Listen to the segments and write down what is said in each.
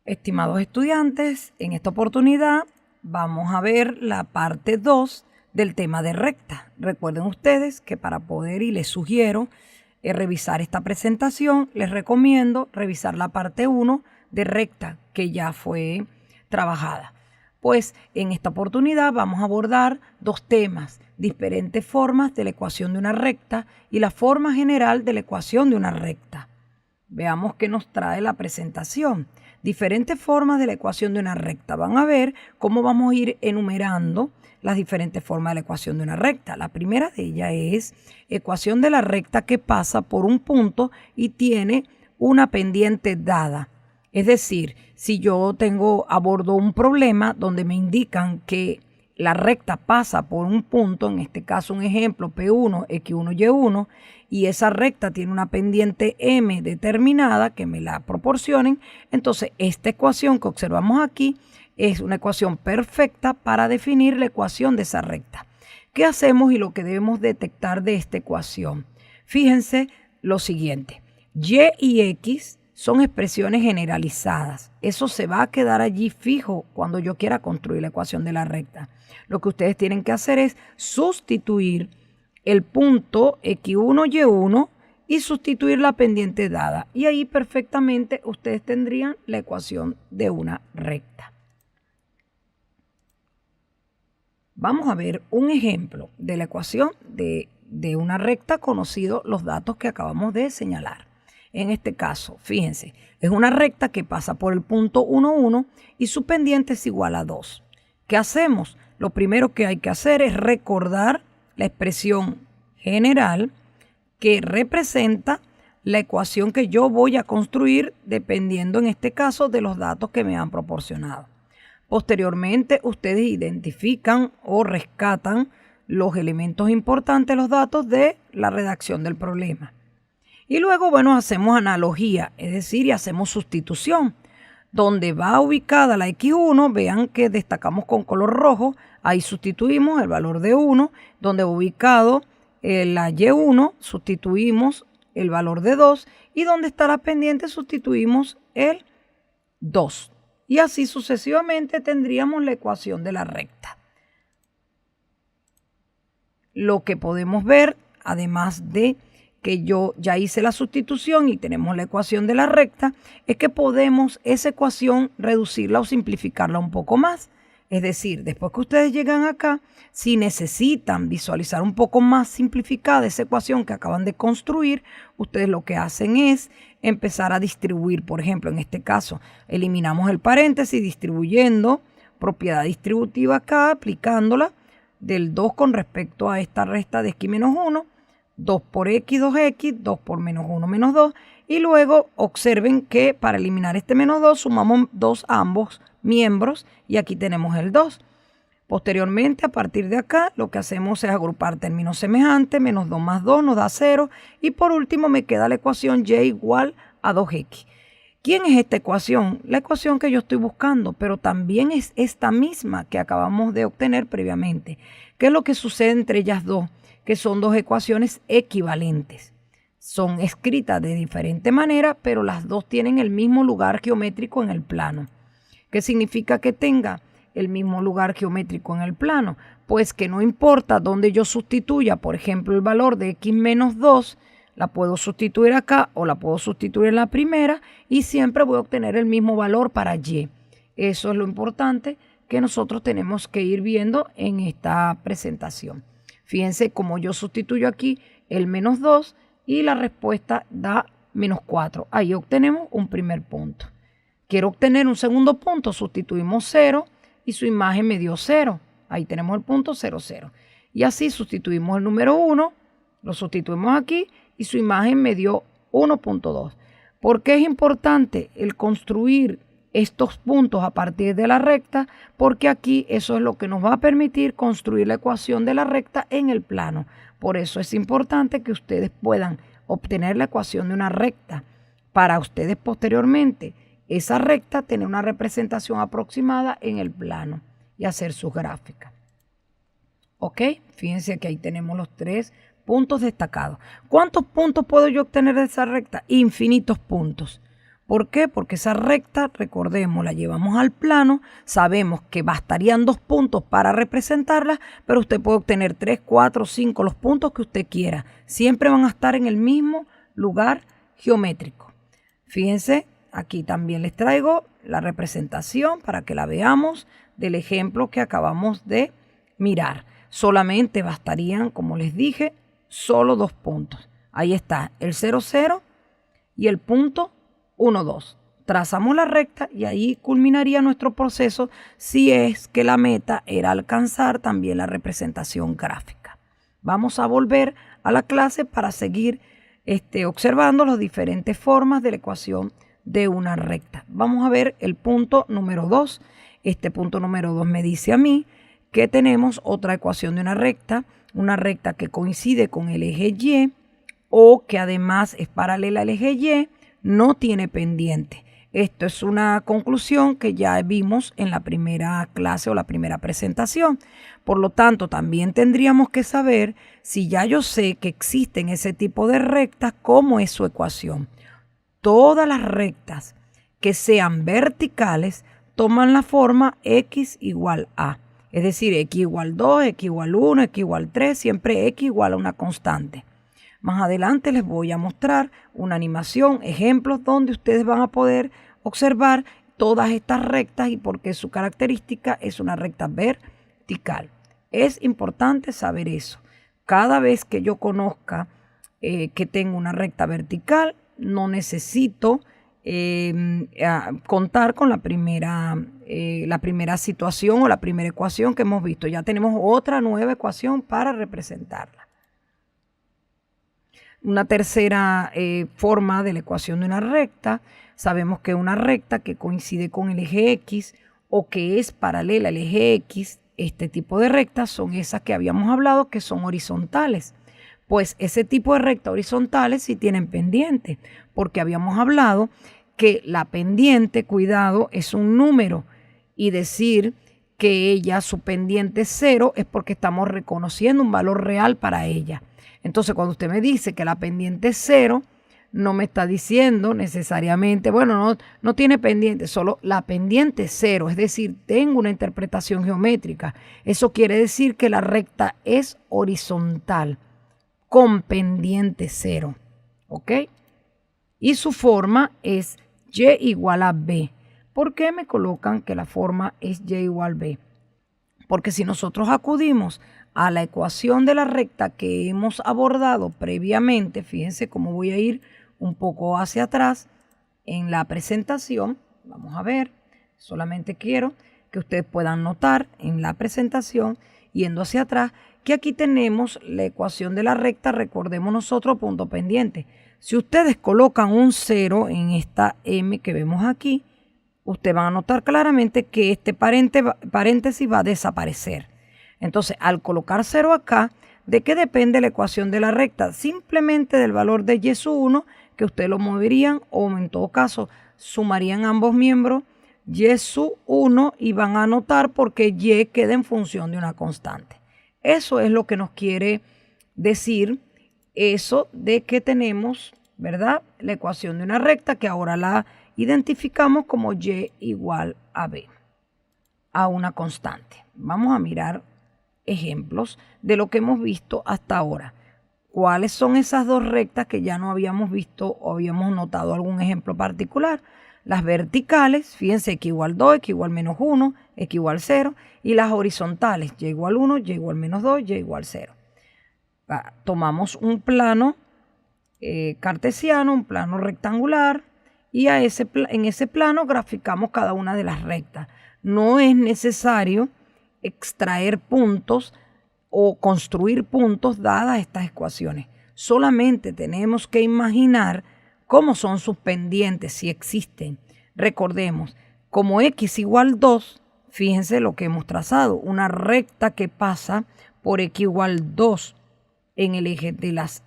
Estimados estudiantes, en esta oportunidad vamos a ver la parte 2 del tema de recta. Recuerden ustedes que para poder y les sugiero revisar esta presentación, les recomiendo revisar la parte 1 de recta que ya fue trabajada. Pues en esta oportunidad vamos a abordar dos temas, diferentes formas de la ecuación de una recta y la forma general de la ecuación de una recta. Veamos qué nos trae la presentación. Diferentes formas de la ecuación de una recta. Van a ver cómo vamos a ir enumerando las diferentes formas de la ecuación de una recta. La primera de ellas es ecuación de la recta que pasa por un punto y tiene una pendiente dada. Es decir, si yo abordo un problema donde me indican que la recta pasa por un punto, en este caso un ejemplo P1, X1, Y1, y esa recta tiene una pendiente M determinada que me la proporcionen, entonces esta ecuación que observamos aquí es una ecuación perfecta para definir la ecuación de esa recta. ¿Qué hacemos y lo que debemos detectar de esta ecuación? Fíjense lo siguiente, Y y X son expresiones generalizadas. Eso se va a quedar allí fijo cuando yo quiera construir la ecuación de la recta. Lo que ustedes tienen que hacer es sustituir el punto X1, Y1 y sustituir la pendiente dada. Y ahí perfectamente ustedes tendrían la ecuación de una recta. Vamos a ver un ejemplo de la ecuación de una recta conocido los datos que acabamos de señalar. En este caso, fíjense, es una recta que pasa por el punto 1, 1 y su pendiente es igual a 2. ¿Qué hacemos? Lo primero que hay que hacer es recordar la expresión general que representa la ecuación que yo voy a construir dependiendo en este caso de los datos que me han proporcionado. Posteriormente, ustedes identifican o rescatan los elementos importantes, los datos de la redacción del problema. Y luego, bueno, hacemos analogía, es decir, y hacemos sustitución. Donde va ubicada la X1, vean que destacamos con color rojo, ahí sustituimos el valor de 1. Donde va ubicado la Y1, sustituimos el valor de 2. Y donde está la pendiente, sustituimos el 2. Y así sucesivamente tendríamos la ecuación de la recta. Lo que podemos ver, además de que yo ya hice la sustitución y tenemos la ecuación de la recta, es que podemos esa ecuación reducirla o simplificarla un poco más. Es decir, después que ustedes llegan acá, si necesitan visualizar un poco más simplificada esa ecuación que acaban de construir, ustedes lo que hacen es empezar a distribuir. Por ejemplo, en este caso, eliminamos el paréntesis distribuyendo propiedad distributiva acá, aplicándola del 2 con respecto a esta resta de X menos 1. 2 por X, 2X, 2 por menos 1, menos 2. Y luego observen que para eliminar este menos 2 sumamos 2 a ambos miembros y aquí tenemos el 2. Posteriormente, a partir de acá, lo que hacemos es agrupar términos semejantes. Menos 2 más 2 nos da 0. Y por último me queda la ecuación Y igual a 2X. ¿Quién es esta ecuación? La ecuación que yo estoy buscando, pero también es esta misma que acabamos de obtener previamente. ¿Qué es lo que sucede entre ellas dos? Que son dos ecuaciones equivalentes. Son escritas de diferente manera, pero las dos tienen el mismo lugar geométrico en el plano. ¿Qué significa que tenga el mismo lugar geométrico en el plano? Pues que no importa dónde yo sustituya, por ejemplo, el valor de X menos 2, la puedo sustituir acá o la puedo sustituir en la primera y siempre voy a obtener el mismo valor para Y. Eso es lo importante que nosotros tenemos que ir viendo en esta presentación. Fíjense cómo yo sustituyo aquí el menos 2 y la respuesta da menos 4. Ahí obtenemos un primer punto. Quiero obtener un segundo punto, sustituimos 0 y su imagen me dio 0. Ahí tenemos el punto 0, 0. Y así sustituimos el número 1, lo sustituimos aquí y su imagen me dio 1.2. ¿Por qué es importante el construir estos puntos a partir de la recta? Porque aquí eso es lo que nos va a permitir construir la ecuación de la recta en el plano. Por eso es importante que ustedes puedan obtener la ecuación de una recta para ustedes posteriormente esa recta tener una representación aproximada en el plano y hacer sus gráficas. ¿Ok? Fíjense que ahí tenemos los 3 puntos destacados. ¿Cuántos puntos puedo yo obtener de esa recta? Infinitos puntos. ¿Por qué? Porque esa recta, recordemos, la llevamos al plano, sabemos que bastarían 2 puntos para representarla, pero usted puede obtener 3, 4, 5, los puntos que usted quiera. Siempre van a estar en el mismo lugar geométrico. Fíjense, aquí también les traigo la representación para que la veamos del ejemplo que acabamos de mirar. Solamente bastarían, como les dije, solo 2 puntos. Ahí está el 0, 0 y el punto 1, 2. Trazamos la recta y ahí culminaría nuestro proceso si es que la meta era alcanzar también la representación gráfica. Vamos a volver a la clase para seguir observando las diferentes formas de la ecuación de una recta. Vamos a ver el punto número 2. Este punto número 2 me dice a mí que tenemos otra ecuación de una recta que coincide con el eje Y o que además es paralela al eje Y, no tiene pendiente. Esto es una conclusión que ya vimos en la primera clase o la primera presentación. Por lo tanto, también tendríamos que saber, si ya yo sé que existen ese tipo de rectas, cómo es su ecuación. Todas las rectas que sean verticales toman la forma x igual a. Es decir, x igual 2, x igual 1, x igual 3, siempre x igual a una constante. Más adelante les voy a mostrar una animación, ejemplos donde ustedes van a poder observar todas estas rectas y por qué su característica es una recta vertical. Es importante saber eso. Cada vez que yo conozca que tengo una recta vertical, no necesito contar con la primera situación o la primera ecuación que hemos visto. Ya tenemos otra nueva ecuación para representarla. Una tercera forma de la ecuación de una recta, sabemos que una recta que coincide con el eje X o que es paralela al eje X, este tipo de rectas son esas que habíamos hablado que son horizontales. Pues ese tipo de rectas horizontales sí tienen pendiente, porque habíamos hablado que la pendiente, cuidado, es un número y decir que ella, su pendiente es 0, es porque estamos reconociendo un valor real para ella. Entonces, cuando usted me dice que la pendiente es 0, no me está diciendo necesariamente, bueno, no tiene pendiente, solo la pendiente es 0, es decir, tengo una interpretación geométrica. Eso quiere decir que la recta es horizontal, con pendiente 0, ¿ok? Y su forma es y igual a b. ¿Por qué me colocan que la forma es y igual a b? Porque si nosotros acudimos a la ecuación de la recta que hemos abordado previamente, fíjense cómo voy a ir un poco hacia atrás en la presentación. Vamos a ver, solamente quiero que ustedes puedan notar en la presentación, yendo hacia atrás, que aquí tenemos la ecuación de la recta, recordemos nosotros punto pendiente. Si ustedes colocan un 0 en esta M que vemos aquí, ustedes van a notar claramente que este paréntesis va a desaparecer. Entonces, al colocar 0 acá, ¿de qué depende la ecuación de la recta? Simplemente del valor de y sub 1, que ustedes lo moverían o en todo caso sumarían ambos miembros y sub 1 y van a notar porque y queda en función de una constante. Eso es lo que nos quiere decir eso de que tenemos, ¿verdad?, la ecuación de una recta que ahora la identificamos como y igual a b, a una constante. Vamos a mirar ejemplos de lo que hemos visto hasta ahora. ¿Cuáles son esas dos rectas que ya no habíamos visto o habíamos notado algún ejemplo particular? Las verticales, fíjense, x igual 2, x igual menos 1, x igual 0. Y las horizontales, y igual 1, y igual menos 2, y igual 0. Tomamos un plano cartesiano, un plano rectangular, y en ese plano graficamos cada una de las rectas. No es necesario extraer puntos o construir puntos dadas estas ecuaciones. Solamente tenemos que imaginar cómo son sus pendientes, si existen. Recordemos, como x igual 2, fíjense lo que hemos trazado, una recta que pasa por x igual 2 en el eje de las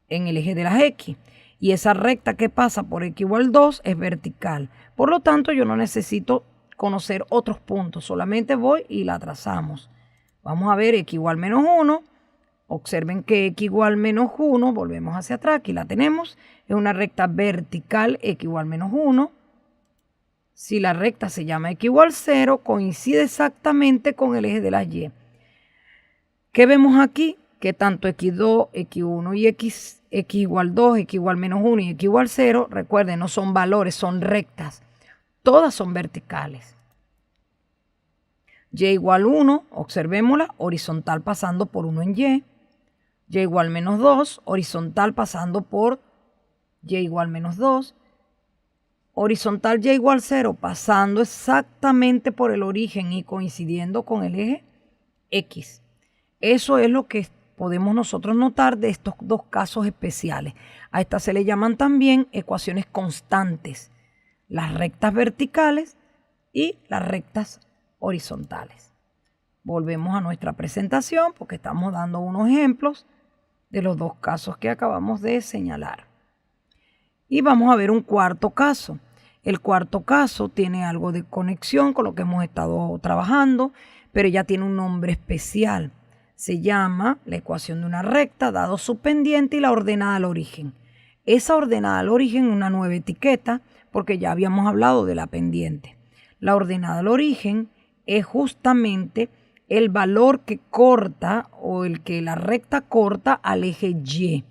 x. Y esa recta que pasa por x igual 2 es vertical. Por lo tanto, yo no necesito conocer otros puntos, solamente voy y la trazamos. Vamos a ver x igual menos 1, Observen que x igual menos 1, volvemos hacia atrás, aquí la tenemos, es una recta vertical x igual menos 1. Si la recta se llama x igual 0, coincide exactamente con el eje de las y. ¿Qué vemos aquí? Que tanto x2, x1 y x igual 2, x igual menos 1 y x igual 0, recuerden, no son valores, son rectas. Todas son verticales. Y igual 1, observémosla, horizontal pasando por 1 en y. Y igual menos 2, horizontal pasando por y igual menos 2. Horizontal y igual 0, pasando exactamente por el origen y coincidiendo con el eje X. Eso es lo que podemos nosotros notar de estos dos casos especiales. A estas se le llaman también ecuaciones constantes, las rectas verticales y las rectas horizontales. Volvemos a nuestra presentación porque estamos dando unos ejemplos de los dos casos que acabamos de señalar. Y vamos a ver un cuarto caso. El cuarto caso tiene algo de conexión con lo que hemos estado trabajando, pero ya tiene un nombre especial. Se llama la ecuación de una recta dado su pendiente y la ordenada al origen. Esa ordenada al origen es una nueva etiqueta porque ya habíamos hablado de la pendiente. La ordenada al origen es justamente el valor que corta o el que la recta corta al eje Y.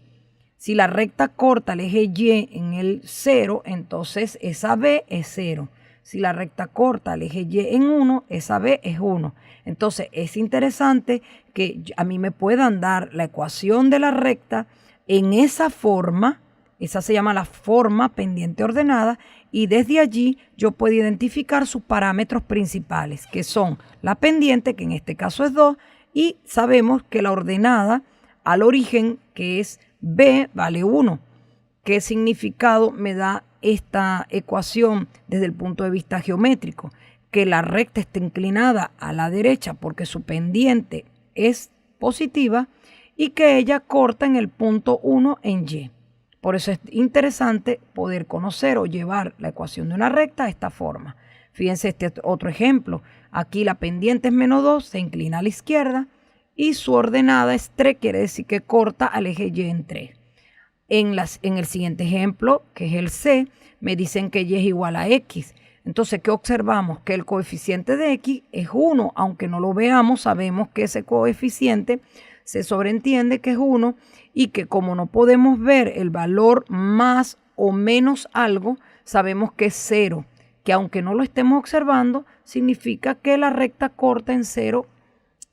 Si la recta corta el eje Y en el 0, entonces esa B es 0. Si la recta corta el eje Y en 1, esa B es 1. Entonces es interesante que a mí me puedan dar la ecuación de la recta en esa forma. Esa se llama la forma pendiente ordenada y desde allí yo puedo identificar sus parámetros principales, que son la pendiente, que en este caso es 2, y sabemos que la ordenada al origen, que es B, vale 1. ¿Qué significado me da esta ecuación desde el punto de vista geométrico? Que la recta está inclinada a la derecha porque su pendiente es positiva y que ella corta en el punto 1 en Y. Por eso es interesante poder conocer o llevar la ecuación de una recta a esta forma. Fíjense este otro ejemplo. Aquí la pendiente es menos 2, se inclina a la izquierda y su ordenada es 3, quiere decir que corta al eje Y en 3. En el siguiente ejemplo, que es el C, me dicen que Y es igual a X. Entonces, ¿qué observamos? Que el coeficiente de X es 1, aunque no lo veamos, sabemos que ese coeficiente se sobreentiende que es 1 y que como no podemos ver el valor más o menos algo, sabemos que es 0, que aunque no lo estemos observando, significa que la recta corta en 0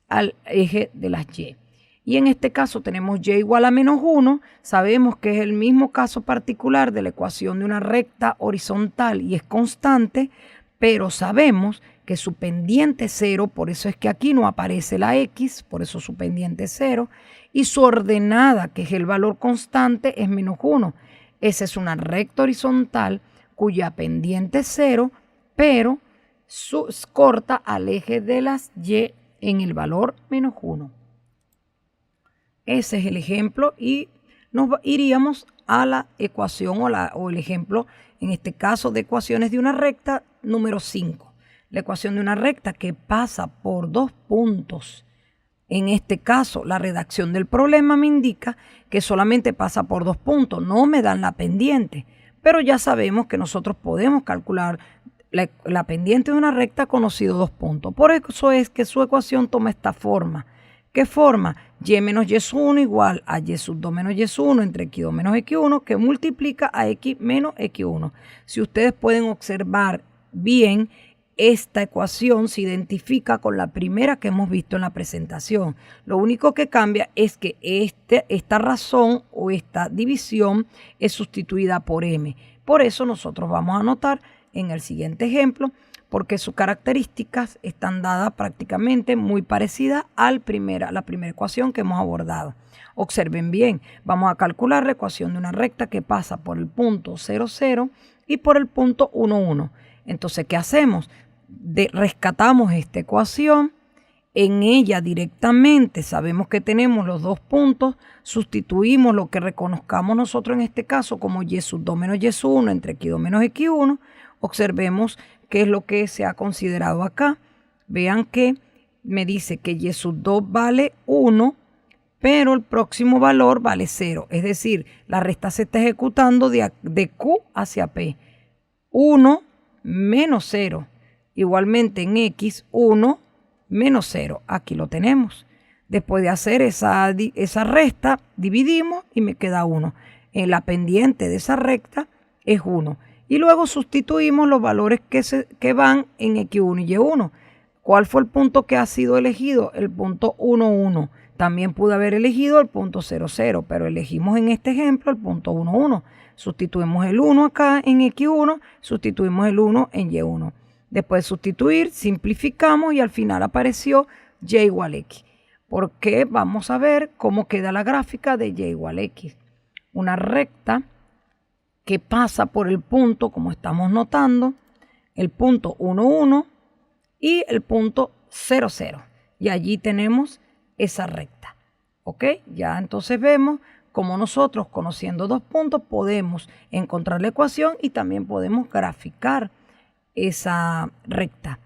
al eje de las Y. Y en este caso tenemos Y igual a menos 1, sabemos que es el mismo caso particular de la ecuación de una recta horizontal y es constante, pero sabemos que su pendiente es 0, por eso es que aquí no aparece la X, por eso su pendiente es 0, y su ordenada, que es el valor constante, es menos 1. Esa es una recta horizontal cuya pendiente es 0, pero corta al eje de las Y en el valor menos 1. Ese es el ejemplo y nos iríamos a la ecuación o el ejemplo, en este caso, de ecuaciones de una recta número 5. La ecuación de una recta que pasa por dos puntos. En este caso, la redacción del problema me indica que solamente pasa por dos puntos, no me dan la pendiente. Pero ya sabemos que nosotros podemos calcular la pendiente de una recta conocido dos puntos. Por eso es que su ecuación toma esta forma. ¿Qué forma? Y menos Y1 igual a Y sub 2 menos Y1 entre X2 menos X1 que multiplica a X menos X1. Si ustedes pueden observar bien, esta ecuación se identifica con la primera que hemos visto en la presentación. Lo único que cambia es que esta razón o esta división es sustituida por M. Por eso nosotros vamos a anotar en el siguiente ejemplo, porque sus características están dadas prácticamente muy parecidas a la primera ecuación que hemos abordado. Observen bien, vamos a calcular la ecuación de una recta que pasa por el punto 0, 0 y por el punto 1, 1. Entonces, ¿qué hacemos? Rescatamos esta ecuación, en ella directamente sabemos que tenemos los dos puntos, sustituimos lo que reconozcamos nosotros en este caso como Y sub 2 menos Y1 entre X2 menos X1. Observemos qué es lo que se ha considerado acá. Vean que me dice que Y sub 2 vale 1 pero el próximo valor vale 0. Es decir, la resta se está ejecutando de Q hacia P. 1 menos 0. Igualmente en X, 1 menos 0. Aquí lo tenemos. Después de hacer esa resta, dividimos y me queda 1. En la pendiente de esa recta es 1. Y luego sustituimos los valores que van en X1 y Y1. ¿Cuál fue el punto que ha sido elegido? El punto 1, 1. También pude haber elegido el punto 0, 0, pero elegimos en este ejemplo el punto 1, 1. Sustituimos el 1 acá en X1, sustituimos el 1 en Y1. Después de sustituir, simplificamos y al final apareció Y igual X. Porque vamos a ver cómo queda la gráfica de Y igual X. Una recta que pasa por el punto, como estamos notando, el punto 1, 1 y el punto 0, 0. Y allí tenemos esa recta. ¿Ok? Ya entonces vemos cómo nosotros, conociendo dos puntos, podemos encontrar la ecuación y también podemos graficar esa recta.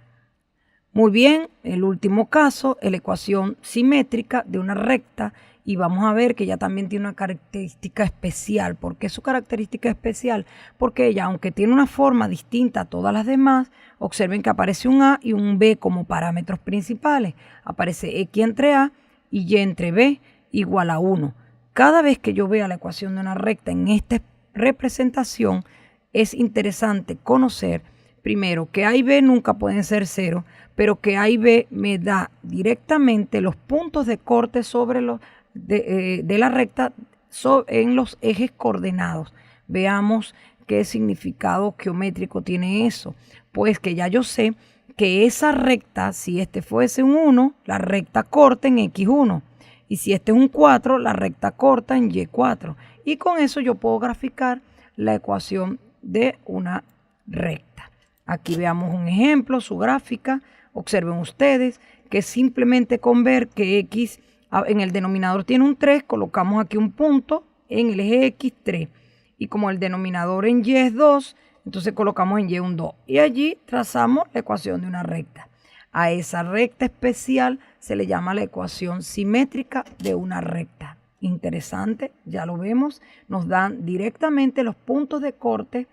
Muy bien, el último caso es la ecuación simétrica de una recta y vamos a ver que ella también tiene una característica especial. ¿Por qué su característica especial? Porque ella, aunque tiene una forma distinta a todas las demás, observen que aparece un A y un B como parámetros principales. Aparece X entre A y Y entre B igual a 1. Cada vez que yo vea la ecuación de una recta en esta representación, es interesante conocer primero que A y B nunca pueden ser 0, pero que A y B me da directamente los puntos de corte sobre de la recta en los ejes coordenados. Veamos qué significado geométrico tiene eso. Pues que ya yo sé que esa recta, si este fuese un 1, la recta corta en X1. Y si este es un 4, la recta corta en Y4. Y con eso yo puedo graficar la ecuación de una recta. Aquí veamos un ejemplo, su gráfica. Observen ustedes que simplemente con ver que X en el denominador tiene un 3, colocamos aquí un punto en el eje X, 3. Y como el denominador en Y es 2, entonces colocamos en Y un 2. Y allí trazamos la ecuación de una recta. A esa recta especial se le llama la ecuación simétrica de una recta. Interesante, ya lo vemos. Nos dan directamente los puntos de corte